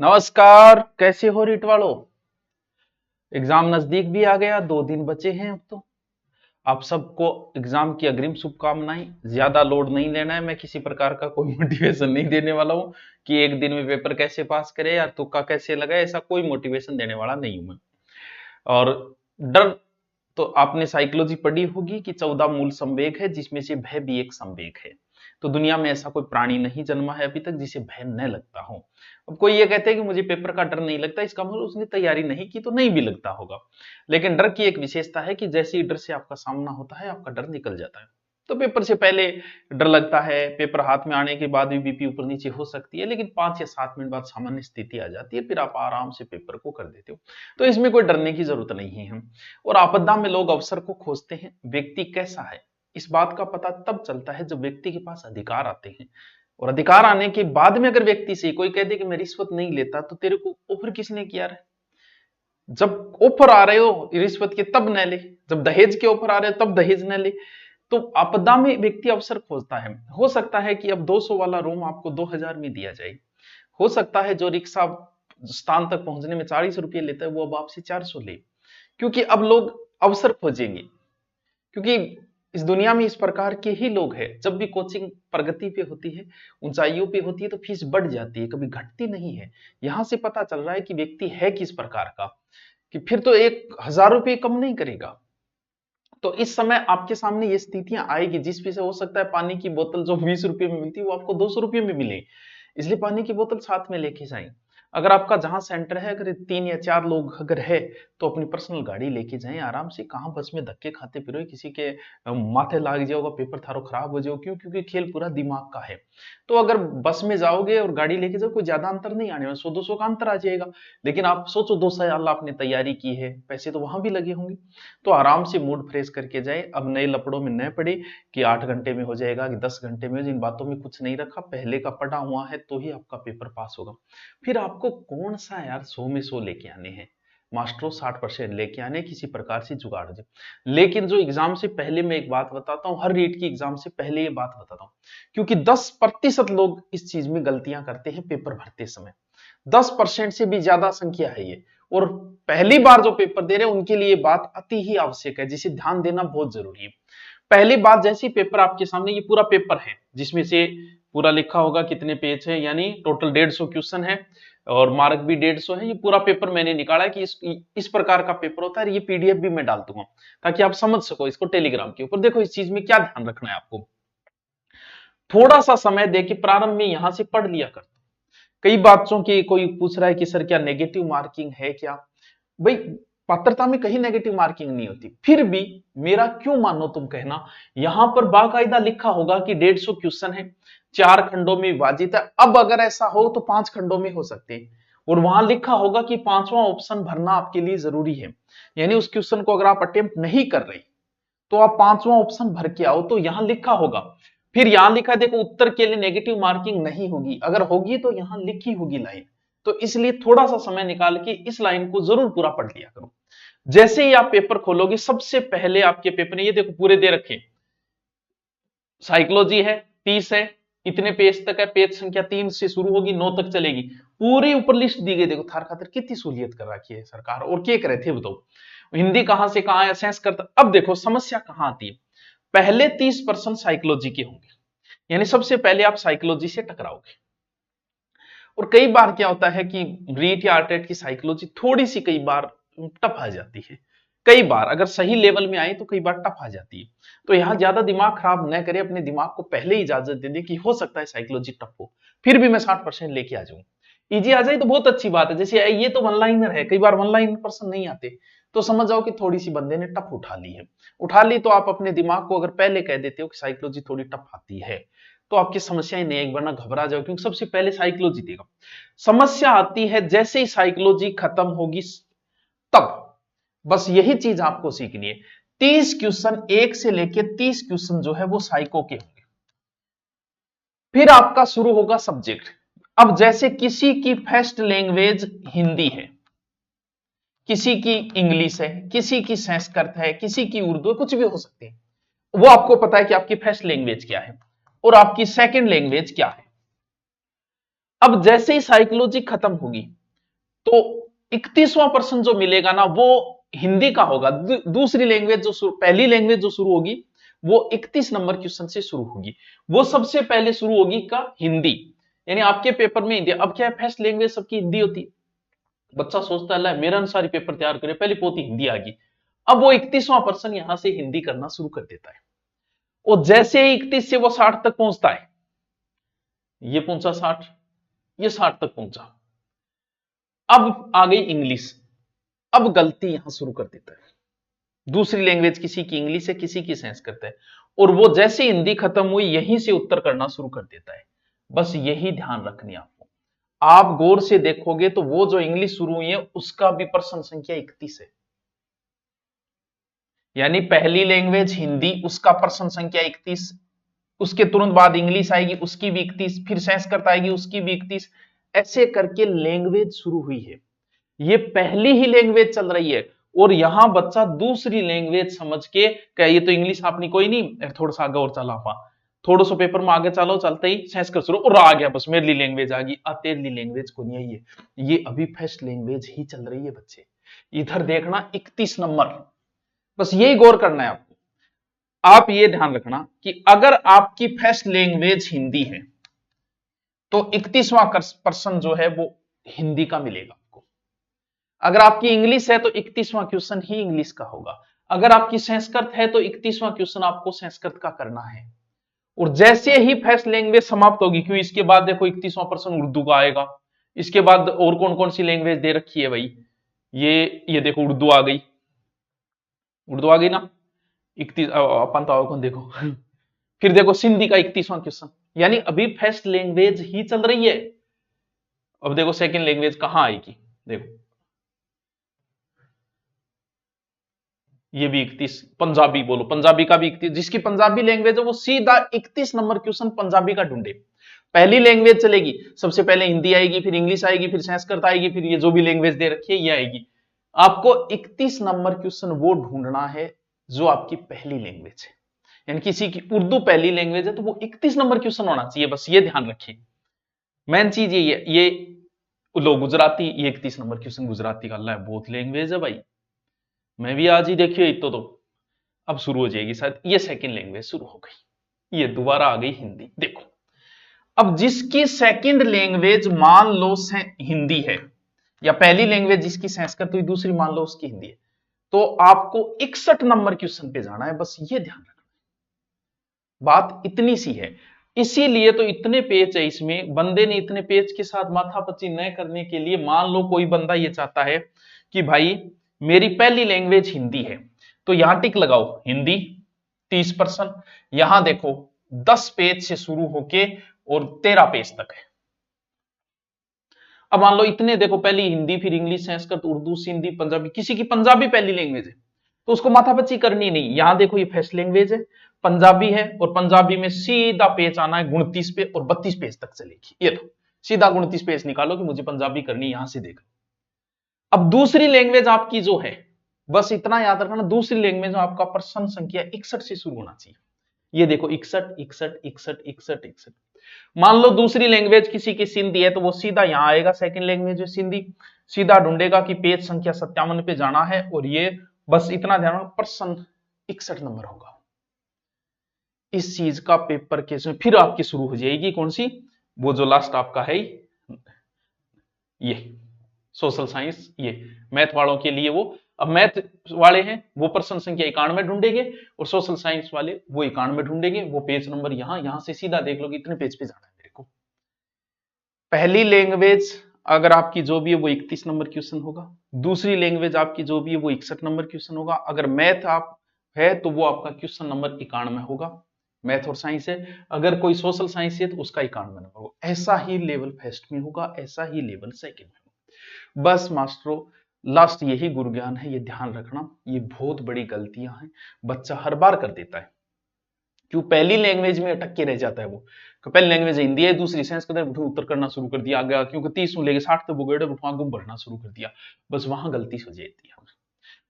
नमस्कार। कैसे हो रीट वालों। एग्जाम नजदीक भी आ गया, 2 दिन बचे हैं अब तो। आप सबको एग्जाम की अग्रिम शुभकामनाएं। ज्यादा लोड नहीं लेना है, मैं किसी प्रकार का कोई मोटिवेशन नहीं देने वाला हूं कि एक दिन में पेपर कैसे पास करे या तुक्का कैसे लगाए, ऐसा कोई मोटिवेशन देने वाला नहीं हूं मैं। और डर, तो आपने साइकोलॉजी पढ़ी होगी कि 14 मूल संवेग है, जिसमें से भय भी एक संवेग है। तो दुनिया में ऐसा कोई प्राणी नहीं जन्मा है अभी तक जिसे भय न लगता हो। अब कोई ये कहते हैं कि मुझे पेपर का डर नहीं लगता, इसका मतलब उसने तैयारी नहीं की, तो नहीं भी लगता होगा। लेकिन डर की एक विशेषता है कि जैसे ही डर से आपका सामना होता है, आपका डर निकल जाता है। तो पेपर से पहले डर लगता है, पेपर हाथ में आने के बाद भी बीपी ऊपर नीचे हो सकती है, लेकिन 5 या 7 मिनट बाद सामान्य स्थिति आ जाती है, फिर आप आराम से पेपर को कर देते हो। तो इसमें कोई डरने की जरूरत नहीं है। और आपदा में लोग अवसर को खोजते हैं। व्यक्ति कैसा है, इस बात का पता तब चलता है जब व्यक्ति के पास अधिकार आते हैं। और अधिकार आने के बाद में अगर व्यक्ति से कोई कह दे कि मैं रिश्वत नहीं लेता, तो तेरे को ऑफर किसने किया है? जब ऑफर आ रहे हो रिश्वत के तब न ले, जब दहेज के ऑफर आ रहे हो तब दहेज न ले। तो आपदा में व्यक्ति अवसर खोजता है। हो सकता है कि अब 200 वाला रूम आपको 2000 में दिया जाए। हो सकता है जो रिक्शा स्थान तक पहुंचने में 40 रुपये लेता है, वो अब आपसे 400 ले। क्योंकि अब लोग अवसर खोजेंगे। क्योंकि इस दुनिया में इस प्रकार के ही लोग हैं। जब भी कोचिंग प्रगति पे होती है, ऊंचाइयों पे होती है, तो फीस बढ़ जाती है, कभी घटती नहीं है। यहां से पता चल रहा है कि व्यक्ति है किस प्रकार का, कि फिर तो 1000 रुपये कम नहीं करेगा। तो इस समय आपके सामने ये स्थितियां आएगी जिसमें से हो सकता है पानी की बोतल जो 20 रुपये में मिलती है, वो आपको 200 रुपये में मिले। इसलिए पानी की बोतल साथ में लेके जाएं। अगर आपका जहां सेंटर है, अगर 3 या 4 लोग अगर है, तो अपनी पर्सनल गाड़ी लेके जाएं आराम से। कहां बस में धक्के खाते फिरो, किसी के माथे लाग जाओगा, पेपर थारो खराब हो जाओ। क्यों? क्योंकि खेल पूरा दिमाग का है। तो अगर बस में जाओगे और गाड़ी लेके जाओ, कोई ज्यादा अंतर नहीं आने वाला, 100-200 का अंतर आ जाएगा। लेकिन आप सोचो, 2 साल आपने तैयारी की है, पैसे तो वहां भी लगे होंगे। तो आराम से मूड फ्रेश करके जाए। अब नए लपड़ों में न पड़े कि 8 घंटे में हो जाएगा कि 10 घंटे में। जिन बातों में कुछ नहीं रखा, पहले का पढ़ा हुआ है तो ही आपका पेपर पास होगा। फिर आपको कौन सा यार 100 में 100 लेके आने हैं, मास्टरों 60% लेके आने, किसी प्रकार से जुगाड़ हो जाए। लेकिन जो एग्जाम से पहले मैं एक बात बताता हूं, हर रीट की एग्जाम से पहले ये बात बताता हूं, क्योंकि 10% लोग इस चीज में गलतियां करते हैं पेपर भरते समय। 10% से भी ज्यादा संख्या है ये। और पहली बार जो पेपर दे रहे हैं उनके लिए बात अति ही आवश्यक है, जिसे ध्यान देना बहुत जरूरी है। पहली बात, जैसे पेपर आपके सामने, ये पूरा पेपर है जिसमें से पूरा लिखा होगा कितने पेज है, यानी टोटल 150 क्वेश्चन है और मार्क भी 150 है। ये पूरा पेपर मैंने निकाला है कि इस प्रकार का पेपर होता है। ये पीडीएफ भी मैं डाल दूंगा ताकि आप समझ सको इसको टेलीग्राम के ऊपर। देखो, इस चीज में क्या ध्यान रखना है आपको। थोड़ा सा समय दे के प्रारंभ में यहां से पढ़ लिया कर। कई बच्चों की कोई पूछ रहा है कि सर क्या नेगेटिव मार्किंग है क्या? भाई, पात्रता में कहीं नेगेटिव मार्किंग नहीं होती। फिर भी मेरा क्यों मानो तुम कहना, यहां पर बाकायदा लिखा होगा कि 150 क्वेश्चन है, 4 खंडों में विभाजित है। अब अगर ऐसा हो तो 5 खंडों में हो सकते हैं। और वहां लिखा होगा कि 5वां ऑप्शन भरना आपके लिए जरूरी है। यानी उस क्वेश्चन को अगर आप अटेम्प्ट नहीं कर रहे, तो आप 5वां ऑप्शन भर के आओ। तो यहां लिखा होगा। फिर यहां लिखा है, देखो, उत्तर के लिए नेगेटिव मार्किंग नहीं होगी। अगर होगी तो यहां लिखी होगी लाइन। तो इसलिए थोड़ा सा समय निकाल के इस लाइन को जरूर पूरा पढ़ लिया करो। जैसे ही आप पेपर खोलोगे, सबसे पहले आपके पेपर में ये देखो पूरे दे रखे। साइकोलॉजी है 30 है, इतने पेज तक है, पेज संख्या 3 से शुरू होगी, 9 तक चलेगी। पूरी ऊपर लिस्ट दी गई। देखो, थार खातर कितनी सहूलियत कर रखी है सरकार। और क्या करे थे बताओ, हिंदी कहां से कहां है, सेंस करता। अब देखो समस्या कहां आती है। पहले 30% साइकोलॉजी के होंगे, यानी सबसे पहले आप साइकोलॉजी से टकराओगे। और कई बार क्या होता है कि रीट या आर्टेट की साइकोलॉजी थोड़ी सी कई बार टफ आ जाती है। कई बार अगर सही लेवल में आई तो कई बार टफ आ जाती है। तो यहां ज्यादा दिमाग खराब न करें, अपने दिमाग को पहले ही इजाजत दे दें कि हो सकता है साइकोलॉजी टफ हो, फिर भी मैं 60% लेके आ जाऊं। इजी आ जाए तो बहुत अच्छी बात है। जैसे ये तो वन लाइनर है, कई बार वन लाइन पर्सन नहीं आते, तो समझ जाओ कि थोड़ी सी बंदे ने टफ उठा ली है। उठा ली तो आप अपने दिमाग को अगर पहले कह देते हो कि साइकोलॉजी थोड़ी टफ आती है, तो आपकी समस्याएं नहीं, एक बार ना घबरा जाओ, क्योंकि सबसे पहले साइकोलॉजी देगा। समस्या आती है जैसे ही साइकोलॉजी खत्म होगी तब। बस यही चीज आपको सीखनी है। 30 क्वेश्चन, 1 से लेके 30 क्वेश्चन जो है वो साइको के होंगे। फिर आपका शुरू होगा सब्जेक्ट। अब जैसे किसी की फर्स्ट लैंग्वेज हिंदी है, किसी की इंग्लिश है, किसी की संस्कृत है, किसी की उर्दू है, कुछ भी हो सकती है। वो आपको पता है कि आपकी फर्स्ट लैंग्वेज क्या है और आपकी सेकंड लैंग्वेज क्या है। अब जैसे ही साइकोलॉजी खत्म होगी तो 31वां पर्सन जो मिलेगा ना वो हिंदी का होगा। दूसरी लैंग्वेज जो पहली लैंग्वेज जो शुरू होगी वो 31 नंबर क्वेश्चन से शुरू होगी। वो सबसे पहले शुरू होगी का हिंदी, यानी आपके पेपर में हिंदी। अब क्या है, फर्स्ट लैंग्वेज सबकी हिंदी होती है। बच्चा सोचता है मेरा अनुसार ही पेपर तैयार करे, पहली पोती हिंदी आ गई। अब वो 31वां पर्सन यहां से हिंदी करना शुरू कर देता है, और जैसे ही 31 से वो 60 तक पहुंचता है, ये पहुंचा 60, ये 60 तक पहुंचा, अब आ गई इंग्लिश। अब गलती यहां शुरू कर देता है। दूसरी लैंग्वेज किसी की इंग्लिश है, किसी की संस्कृत है, और वो जैसे हिंदी खत्म हुई यहीं से उत्तर करना शुरू कर देता है। बस यही ध्यान रखनी आपको। आप गौर से देखोगे तो वो जो इंग्लिश शुरू हुई है उसका भी पर्सन संख्या 31 है, यानी पहली लैंग्वेज हिंदी, उसका पर्सन संख्या 31, उसके तुरंत बाद इंग्लिश आएगी, उसकी भी 31, फिर संस्कृत आएगी, उसकी भी 31। ऐसे करके लैंग्वेज शुरू हुई है। ये पहली ही लैंग्वेज चल रही है, और यहां बच्चा दूसरी लैंग्वेज समझ के कहे ये तो इंग्लिश आपने कोई नहीं, थोड़ा सा आगे और चला पा, थोड़ा सा पेपर में आगे चलो, चलते ही संस्कृत शुरू और आ गया, बस मेरी लैंग्वेज आ गई। तेरी लैंग्वेज को नहीं है, ये अभी फर्स्ट लैंग्वेज ही चल रही है बच्चे। इधर देखना 31 नंबर, बस यही गौर करना है आपको। आप ये ध्यान रखना कि अगर आपकी फर्स्ट लैंग्वेज हिंदी है तो 31वां पर्सन जो है वो हिंदी का मिलेगा आपको। अगर आपकी इंग्लिश है तो 31वां क्वेश्चन ही इंग्लिश का होगा। अगर आपकी संस्कृत है तो 31वां क्वेश्चन आपको संस्कृत का करना है। और जैसे ही फर्स्ट लैंग्वेज समाप्त होगी, क्यों इसके बाद देखो 31वां पर्सन उर्दू का आएगा। इसके बाद और कौन कौन सी लैंग्वेज दे रखी है भाई, ये देखो उर्दू आ गई, उर्दू आ गई ना 31, अपन तो कौन देखो फिर देखो सिंधी का 31वां क्वेश्चन, यानी अभी फर्स्ट लैंग्वेज ही चल रही है। अब देखो सेकंड लैंग्वेज कहां आएगी, देखो ये भी 31, पंजाबी बोलो, पंजाबी का भी 31, जिसकी पंजाबी लैंग्वेज है वो सीधा 31 नंबर क्वेश्चन पंजाबी का ढूंढे। पहली लैंग्वेज चलेगी, सबसे पहले हिंदी आएगी, फिर इंग्लिश आएगी, फिर संस्कृत आएगी, फिर ये जो भी लैंग्वेज दे रखी है ये आएगी। आपको 31 नंबर क्वेश्चन वो ढूंढना है जो आपकी पहली लैंग्वेज है। यानी किसी की उर्दू पहली लैंग्वेज है तो वो 31 नंबर क्वेश्चन होना चाहिए, बस ये ध्यान रखिए। मेन चीज ये लो गुजराती, ये 31 नंबर क्वेश्चन गुजराती का। अल्लाह बहुत लैंग्वेज है भाई, मैं भी आज ही देखियो इतो तो अब शुरू हो जाएगी शायद। ये सेकंड लैंग्वेज शुरू हो गई, ये दोबारा आ गई हिंदी। देखो अब जिसकी सेकंड लैंग्वेज मान लो हिंदी है, या पहली लैंग्वेज जिसकी संस्कृत हुई, दूसरी मान लो उसकी हिंदी है, तो आपको 61 नंबर क्वेश्चन पे जाना है, बस ये ध्यान रखना। बात इतनी सी है, इसीलिए तो इतने पेज है इसमें। बंदे ने इतने पेज के साथ माथापच्ची न करने के लिए, मान लो कोई बंदा ये चाहता है कि भाई मेरी पहली लैंग्वेज हिंदी है, तो यहां टिक लगाओ हिंदी 30%। यहां देखो 10 पेज से शुरू होके और 13 पेज तक है। अब मान लो इतने देखो, पहली हिंदी, फिर इंग्लिश, संस्कृत, उर्दू, सिंधी, पंजाबी, किसी की पंजाबी पहली लैंग्वेज है तो उसको माथापच्ची करनी नहीं। यहां देखो ये फर्स्ट लैंग्वेज है, पंजाबी है, और पंजाबी में सीधा पेज आना है 29 पे, और 32 पेज तक चलेगी। ये तो सीधा 29 पेज निकालो कि मुझे पंजाबी करनी, यहां से देखो। अब दूसरी लैंग्वेज आपकी जो है, बस इतना याद रखना, दूसरी लैंग्वेज में आपका पर्सन संख्या 61 से शुरू होना चाहिए। ये देखो 61 61 61 61 61। मान लो दूसरी लैंग्वेज किसी की सिंधी है तो वो सीधा यहां आएगा, सेकंड लैंग्वेज है सिंधी, सीधा ढूंढेगा कि पेज संख्या 57 पे जाना है, और ये बस इतना ध्यान रखना पर्सन 61 नंबर होगा। इस चीज का पेपर केस में फिर आपकी शुरू हो जाएगी कौन सी, वो जो लास्ट आपका है ये सोशल साइंस, ये मैथ वालों के लिए वो। अब मैथ वाले हैं वो पर्सन संख्या 91 ढूंढेंगे, और सोशल साइंस वाले वो 91 ढूंढेंगे। वो पेज नंबर यहां से सीधा देख लो कि इतने पेज पे जाना है मेरे को। पहली लैंग्वेज अगर आपकी जो भी है वो 31 नंबर क्वेश्चन होगा, दूसरी लैंग्वेज आपकी जो भी है वो 61 नंबर क्वेश्चन होगा। अगर मैथ आप है तो वो आपका क्वेश्चन नंबर 91 होगा, मैथ और साइंस है। अगर कोई सोशल साइंस है तो उसका 91 नंबर होगा। ऐसा ही लेवल फर्स्ट में होगा, ऐसा ही लेवल सेकंड में होगा। बस मास्टरों लास्ट यही गुरु ज्ञान है, ये ध्यान रखना। ये बहुत बड़ी गलतियां हैं, बच्चा हर बार कर देता है। क्यों पहली लैंग्वेज में अटक के रह जाता है वो, पहली लैंग्वेज हिंदी है, दूसरी संस्कृत, उत्तर करना शुरू कर दिया आगे, क्योंकि 30 लेके 60 तक बुगेड़े उठवा गुम भरना शुरू कर दिया, बस वहां गलती हो जाती है।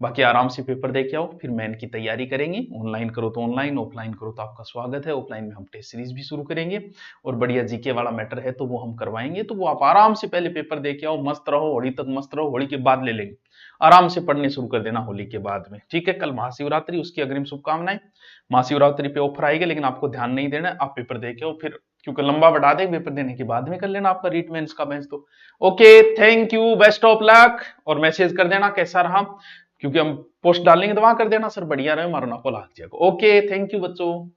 बाकी आराम से पेपर दे के आओ, फिर मेन की तैयारी करेंगे। ऑनलाइन करो तो ऑनलाइन, ऑफलाइन करो तो आपका स्वागत है। ऑफलाइन में हम टेस्ट सीरीज भी शुरू करेंगे और बढ़िया जीके वाला मैटर है तो वो हम करवाएंगे। तो वो आप आराम से पहले पेपर दे के आओ, मस्त रहो, होली तक मस्त रहो, होली के बाद ले लेंगे। आराम से पढ़ने शुरू कर देना होली के बाद में, ठीक है। कल महाशिवरात्रि, उसकी अग्रिम शुभकामनाएं। महाशिवरात्रि पे ऑफर आएगा, लेकिन आपको ध्यान नहीं देना है, आप पेपर दे के आओ फिर, क्योंकि लंबा बढ़ा देंगे पेपर देने के बाद में कर लेना आपका रीट मेंस का बेंच। तो okay, thank you, best of luck. और मैसेज कर देना कैसा रहा, क्योंकि हम पोस्ट डालेंगे तो वहां कर देना सर बढ़िया रहे, मारो ना को लाग जाएगा। ओके, थैंक यू बच्चों।